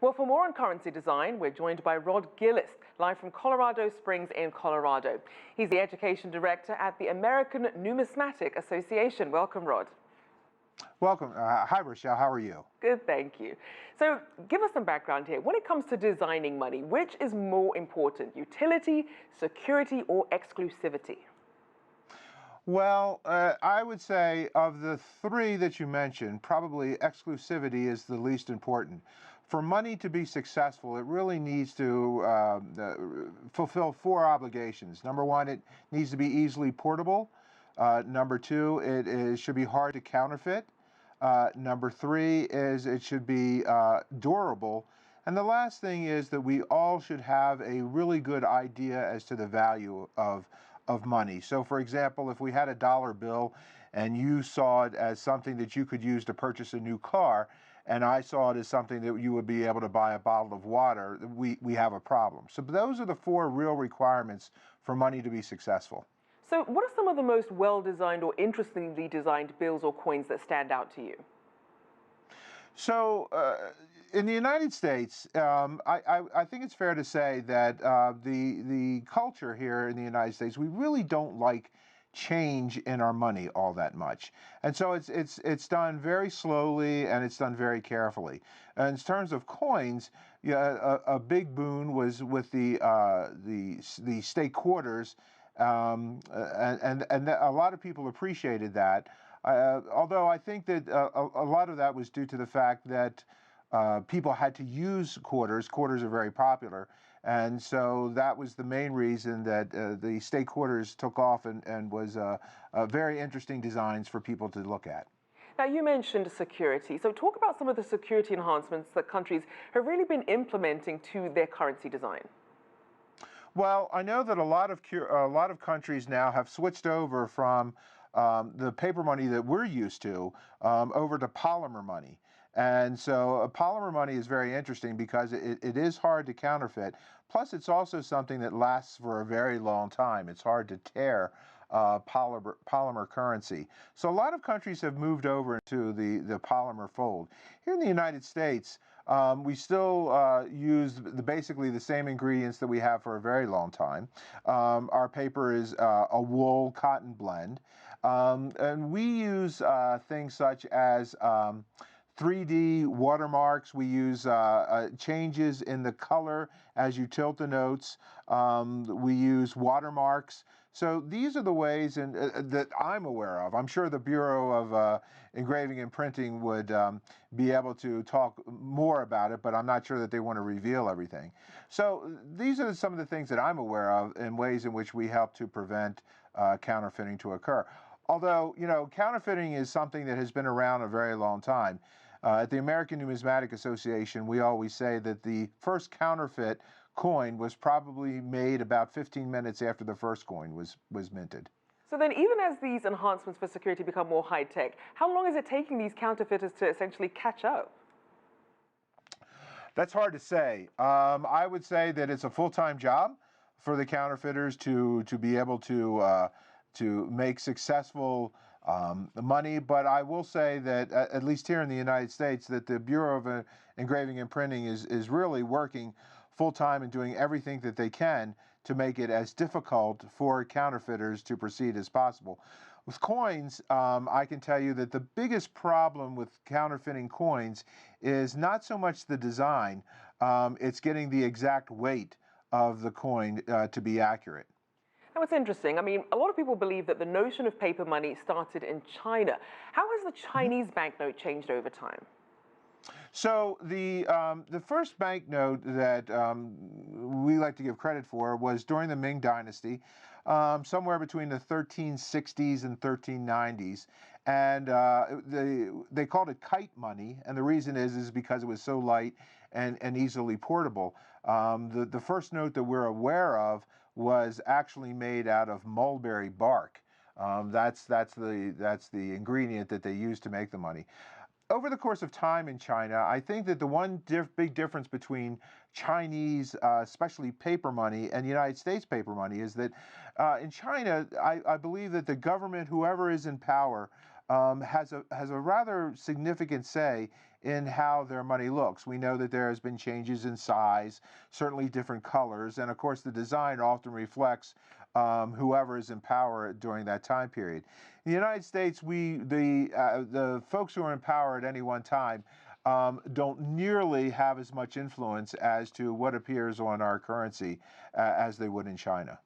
Well, for more on currency design, we're joined by Rod Gillis, live from Colorado Springs in Colorado. He's the education director at the American Numismatic Association. Welcome, Rod. Welcome. Hi, Rachelle. How are you? Good, thank you. So give us some background here. When it comes to designing money, which is more important, utility, security, or exclusivity? Well, I would say of the three that you mentioned, probably exclusivity is the least important. For money to be successful, it really needs to fulfill four obligations. Number one, it needs to be easily portable. Number two, should be hard to counterfeit. Number three is it should be durable. And the last thing is that we all should have a really good idea as to the value of money. So, for example, if we had a dollar bill and you saw it as something that you could use to purchase a new car, and I saw it as something that you would be able to buy a bottle of water, we have a problem. So those are the four real requirements for money to be successful. So what are some of the most well-designed or interestingly designed bills or coins that stand out to you? So in the United States, I think it's fair to say that the culture here in the United States, we really don't like change in our money all that much, and so it's done very slowly and it's done very carefully. And in terms of coins, yeah, a big boon was with the state quarters, and a lot of people appreciated that. Although I think that a lot of that was due to the fact that people had to use quarters. Quarters are very popular. And so that was the main reason that the state quarters took off and was very interesting designs for people to look at. Now, you mentioned security. So talk about some of the security enhancements that countries have really been implementing to their currency design. Well, I know that a lot of countries now have switched over from the paper money that we're used to over to polymer money. And so polymer money is very interesting because it is hard to counterfeit. Plus, it's also something that lasts for a very long time. It's hard to tear polymer currency. So a lot of countries have moved over into the polymer fold. Here in the United States, we still use basically the same ingredients that we have for a very long time. Our paper is a wool cotton blend. And we use things such as 3D watermarks. We use changes in the color as you tilt the notes. We use watermarks. So these are the ways that I'm aware of. I'm sure the Bureau of Engraving and Printing would be able to talk more about it, but I'm not sure that they want to reveal everything. So these are some of the things that I'm aware of in ways in which we help to prevent counterfeiting to occur. Although, you know, counterfeiting is something that has been around a very long time. At the American Numismatic Association, we always say that the first counterfeit coin was probably made about 15 minutes after the first coin was minted. So then, even as these enhancements for security become more high-tech, how long is it taking these counterfeiters to essentially catch up? That's hard to say. I would say that it's a full-time job for the counterfeiters to be able to make successful money, but I will say that at least here in the United States, that the Bureau of Engraving and Printing is really working full-time and doing everything that they can to make it as difficult for counterfeiters to proceed as possible. With coins, I can tell you that the biggest problem with counterfeiting coins is not so much the design, it's getting the exact weight of the coin to be accurate. Now, it's interesting. I mean, a lot of people believe that the notion of paper money started in China. How has the Chinese banknote changed over time? So the first banknote that we like to give credit for was during the Ming Dynasty, somewhere between the 1360s and 1390s, and they called it kite money, and the reason is because it was so light and easily portable. The first note that we're aware of was actually made out of mulberry bark. That's the ingredient that they used to make the money. Over the course of time in China, I think that the one big difference between Chinese, especially paper money, and United States paper money is that in China, I believe that the government, whoever is in power, has a rather significant say in how their money looks. We know that there has been changes in size, certainly different colors, and of course the design often reflects whoever is in power during that time period. In the United States, the folks who are in power at any one time don't nearly have as much influence as to what appears on our currency as they would in China.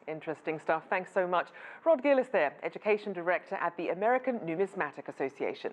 Interesting stuff. Thanks so much. Rod Gillis there, Education Director at the American Numismatic Association.